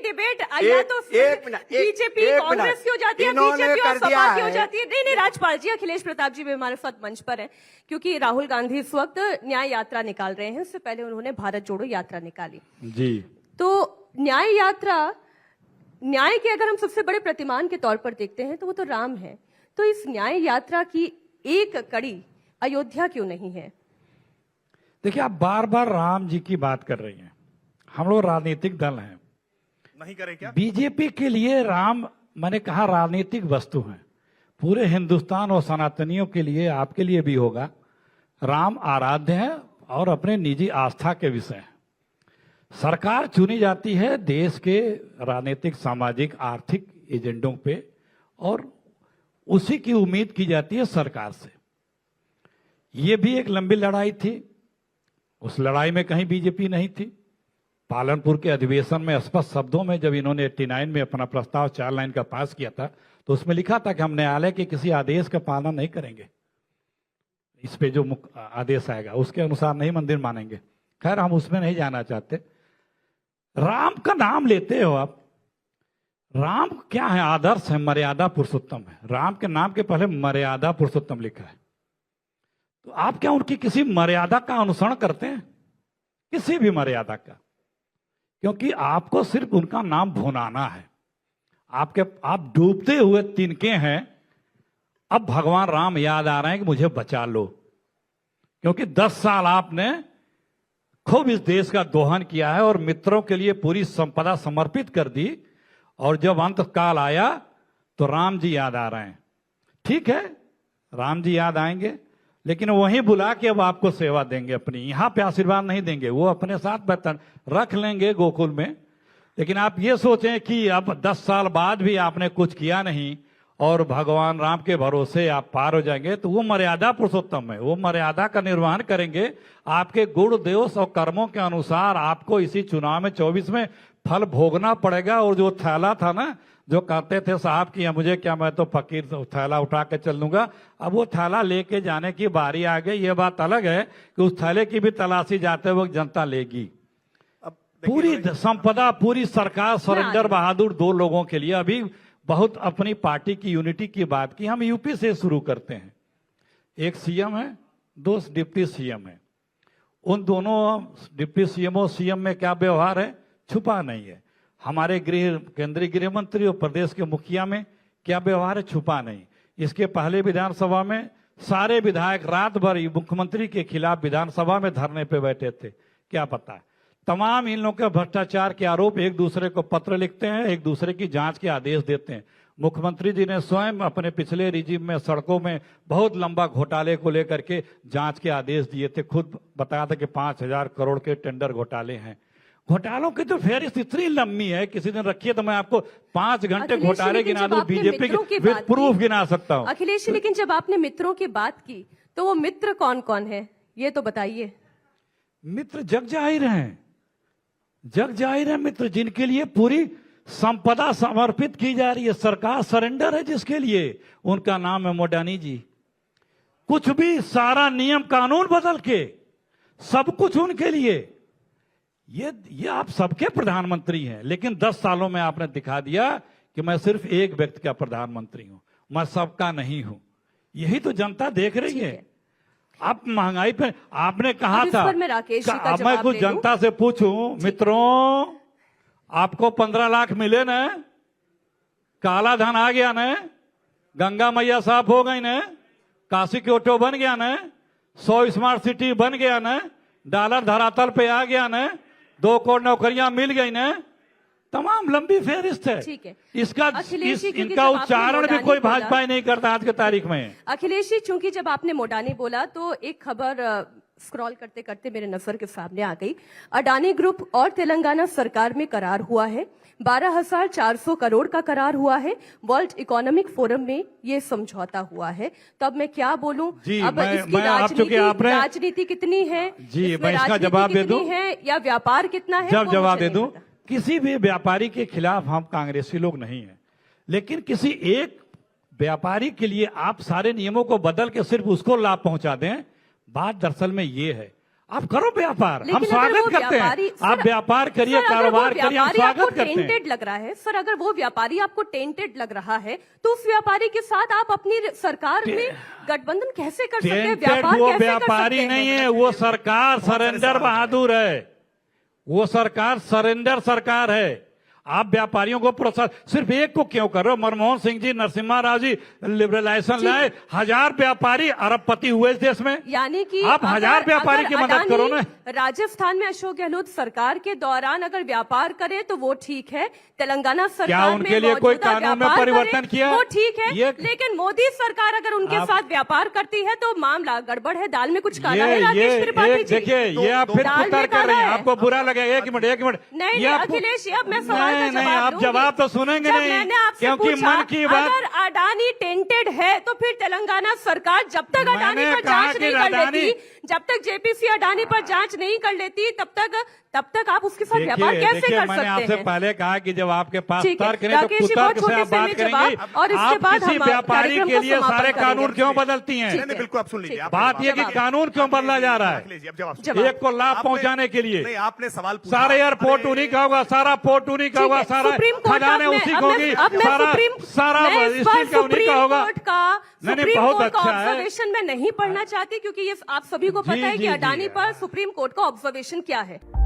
Debate या तो BJP Congress की हो जाती है, बीजेपी और सपा की हो जाती है। नहीं राजपाल जी, अखिलेश प्रताप जी भी हमारे साथ मंच पर है, क्योंकि राहुल गांधी इस वक्त न्याय यात्रा निकाल रहे हैं। उससे पहले उन्होंने भारत जोड़ो यात्रा निकाली जी। तो न्याय यात्रा, न्याय के अगर हम सबसे बड़े प्रतिमान के तौर पर देखते हैं तो वो तो राम है। तो इस न्याय यात्रा की एक कड़ी अयोध्या क्यों नहीं है? देखिए, आप बार बार राम जी की बात कर रही हैं। हम लोग राजनीतिक दल हैं, नहीं करें क्या? बीजेपी के लिए राम, मैंने कहा, राजनीतिक वस्तु है। पूरे हिंदुस्तान और सनातनियों के लिए, आपके लिए भी होगा, राम आराध्य है और अपने निजी आस्था के विषय है। सरकार चुनी जाती है देश के राजनीतिक, सामाजिक, आर्थिक एजेंडों पे, और उसी की उम्मीद की जाती है सरकार से। ये भी एक लंबी लड़ाई थी, उस लड़ाई में कहीं बीजेपी नहीं थी। पालनपुर के अधिवेशन में स्पष्ट शब्दों में जब इन्होंने 89 में अपना प्रस्ताव 4 लाइन का पास किया था, तो उसमें लिखा था कि हम न्यायालय के किसी आदेश का पालन नहीं करेंगे, इस पे जो आदेश आएगा उसके अनुसार नहीं मंदिर मानेंगे। खैर, हम उसमें नहीं जाना चाहते। राम का नाम लेते हो आप, राम क्या है? आदर्श है, मर्यादा पुरुषोत्तम है। राम के नाम के पहले मर्यादा पुरुषोत्तम लिखा है। तो आप क्या उनकी किसी मर्यादा का अनुसरण करते हैं? किसी भी मर्यादा का? क्योंकि आपको सिर्फ उनका नाम भुनाना है। आप डूबते हुए तिनके हैं, अब भगवान राम याद आ रहे हैं कि मुझे बचा लो। क्योंकि 10 साल आपने खूब इस देश का दोहन किया है और मित्रों के लिए पूरी संपदा समर्पित कर दी, और जब अंत काल आया तो राम जी याद आ रहे हैं। ठीक है, राम जी याद आएंगे, लेकिन वहीं बुला के अब आपको सेवा देंगे अपनी। यहां पे आशीर्वाद नहीं देंगे, वो अपने साथ बर्तन रख लेंगे गोकुल में। लेकिन आप ये सोचें कि अब 10 साल बाद भी आपने कुछ किया नहीं और भगवान राम के भरोसे आप पार हो जाएंगे, तो वो मर्यादा पुरुषोत्तम है। वो मर्यादा का निर्वहन करेंगे। आपके गुण, दोष और कर्मों के अनुसार आपको इसी चुनाव में 24 में फल भोगना पड़ेगा। और जो थैला था ना, जो कहते थे साहब कि मुझे क्या, मैं तो फकीर थैला उठा के चल लूंगा, अब वो थैला लेके जाने की बारी आ गई। ये बात अलग है कि उस थैले की भी तलाशी जाते वक्त जनता लेगी। पूरी संपदा, पूरी सरकार सरेंडर बहादुर 2 लोगों के लिए। अभी बहुत अपनी पार्टी की यूनिटी की बात की, हम यूपी से शुरू करते हैं। एक सीएम है, 2 डिप्टी सीएम है। उन दोनों डिप्टी सीएम और सीएम में क्या व्यवहार है छुपा नहीं है। हमारे केंद्रीय गृह मंत्री और प्रदेश के मुखिया में क्या व्यवहार है छुपा नहीं। इसके पहले विधानसभा में सारे विधायक रात भर मुख्यमंत्री के खिलाफ विधानसभा में धरने पे बैठे थे। क्या पता है, तमाम इन लोगों के भ्रष्टाचार के आरोप, एक दूसरे को पत्र लिखते हैं, एक दूसरे की जांच के आदेश देते हैं। मुख्यमंत्री जी ने स्वयं अपने पिछले रिजीम में सड़कों में बहुत लंबा घोटाले को लेकर के जांच के आदेश दिए थे। खुद बताया था कि 5000 करोड़ के टेंडर घोटाले हैं। घोटालों की तो फेहरिस्त इतनी लंबी है, किसी दिन रखिए तो मैं आपको 5 घंटे घोटाले गिना दूं, बीजेपी के विद प्रूफ गिना सकता हूं। अखिलेश, लेकिन जब आपने मित्रों की बात की तो वो मित्र कौन कौन है ये तो बताइए। मित्र जग जाहिर हैं, जग जाहिर है मित्र, जिनके लिए पूरी संपदा समर्पित की जा रही है। सरकार सरेंडर है जिसके लिए, उनका नाम है मोडानी जी। कुछ भी, सारा नियम कानून बदल के, सब कुछ उनके लिए। ये आप सबके प्रधानमंत्री हैं, लेकिन 10 सालों में आपने दिखा दिया कि मैं सिर्फ एक व्यक्ति का प्रधानमंत्री हूं, मैं सबका नहीं हूं। यही तो जनता देख रही है। आप महंगाई पे आपने कहा था, मैं कुछ जनता से पूछूं, मित्रों आपको 15 लाख मिले ना, काला धन आ गया ना, गंगा मैया साफ हो गई ना, काशी की ऑटो बन गया ना, 100 स्मार्ट सिटी बन गया ना, डॉलर धरातल पे आ गया ना, 2 करोड़ नौकरियां मिल गई ना, तमाम लंबी फेहरिस्त है। ठीक है, इनका उच्चारण भी कोई भाजपा नहीं करता आज के तारीख में। अखिलेश जी, चूंकि जब आपने मोडानी बोला तो एक खबर स्क्रॉल करते करते मेरे नजर के सामने आ गई। अडानी ग्रुप और तेलंगाना सरकार में करार हुआ है, 12,400 करोड़ का करार हुआ है। वर्ल्ड इकोनॉमिक फोरम में ये समझौता हुआ है। तब मैं क्या बोलूं, अब इसकी राजनीति कितनी है जी, मैं इसका जवाब दे दूं या व्यापार कितना है, जब जवाब दे दूं। किसी भी व्यापारी के खिलाफ हम कांग्रेसी लोग नहीं हैं, लेकिन किसी एक व्यापारी के लिए आप सारे नियमों को बदल के सिर्फ उसको लाभ पहुंचा दें, बात दरअसल में ये है। आप करो व्यापार, हम लेकिन अगर स्वागत वो करते व्यापारी- हैं। आप सर, व्यापार करिए, सर, अगर वो कारोबार करिए, हम व्यापारी आपको स्वागत करते हैं। टेंटेड लग रहा है, सर अगर वो व्यापारी आपको टेंटेड लग रहा है तो उस व्यापारी के साथ आप अपनी सरकार में गठबंधन कैसे कर सकते हैं? टेंटेड व्यापार वो कैसे कर व्यापारी सकते हैं? नहीं है, वो सरकार सरेंडर बहादुर है, वो सरकार सरेंडर सरकार है। आप व्यापारियों को प्रोत्साहन सिर्फ एक को क्यों कर रहे हो? मनमोहन सिंह जी, नरसिम्हा राव जी लिबरलाइजेशन लाए, 1000 व्यापारी अरबपति हुए इस देश में। यानी कि आप 1000 व्यापारी की मदद करो ना। राजस्थान में अशोक गहलोत सरकार के दौरान अगर व्यापार करे तो वो ठीक है, तेलंगाना सरकार क्या उनके लिए कोई मौजूदा कानून में व्यापार परिवर्तन करे, किया? वो ठीक है, ये- लेकिन मोदी सरकार अगर उनके साथ व्यापार करती है तो मामला गड़बड़ है, दाल में कुछ काला है। ये राकेश त्रिपाठी जी, देखिए, ये आप फिर दाल में पुतर कर काला रही हैं, है। आपको बुरा लगेगा। एक मिनट नहीं, ये नहीं, आपको- अखिलेश, अब मैं सवाल का नहीं, नहीं, जवाब आप दूंगी। जवाब तो सुनेंगे जब नहीं, मैंने आपसे क्योंकि पूछा, मन की बात- अगर अडानी टेंटेड है तो फिर तेलंगाना सरकार जब तक अडानी मैंने पर कहा जांच कि नहीं कर अडानी- लेती, जब तक जेपीसी अडानी पर जांच नहीं कर लेती, तब तक आप उसके साथ व्यापार कैसे देखिए, कर मैंने सकते आपसे हैं? पहले कहा कि जब आपके पास ठीक है, तर्क नहीं तो राकेश जी, कुतर्क बहुत से छोटे आप से बात में करेंगी। जवाब, और इसके आप बाद किसी हम व्यापारी कार्यक्रम के को लिए समापन सारे करेंगे। कानून क्यों बदलती हैं? ठीक नहीं, बिल्कुल आप सुन लीजिए। आप बात ये कि जवाब। कानून क्यों बदला जा रहा है? रख लीजिए, अब जवाब जवाब। एक को लाभ आपने- पहुंचाने के लिए नहीं, आपने सवाल पूछा। सारे एयरपोर्ट अरे, उन्हीं का होगा, सारा पोर्ट उन्हीं का ठीक होगा, है, सारा सुप्रीम कोर्ट खजाने अब मैं- उसी अब को मैं- होगी, अब मैं सारा सुप्रीम- सारा मैं इस स्टील बार का उन्हीं का सुप्रीम होगा। कोर्ट का नहीं, सुप्रीम बहुत कोर्ट का अच्छा है। ऑब्जर्वेशन मैं नहीं पढ़ना चाहती, क्योंकि ये आप सभी को जी, पता है कि जी, जी। अडानी पर सुप्रीम कोर्ट का ऑब्जर्वेशन क्या है।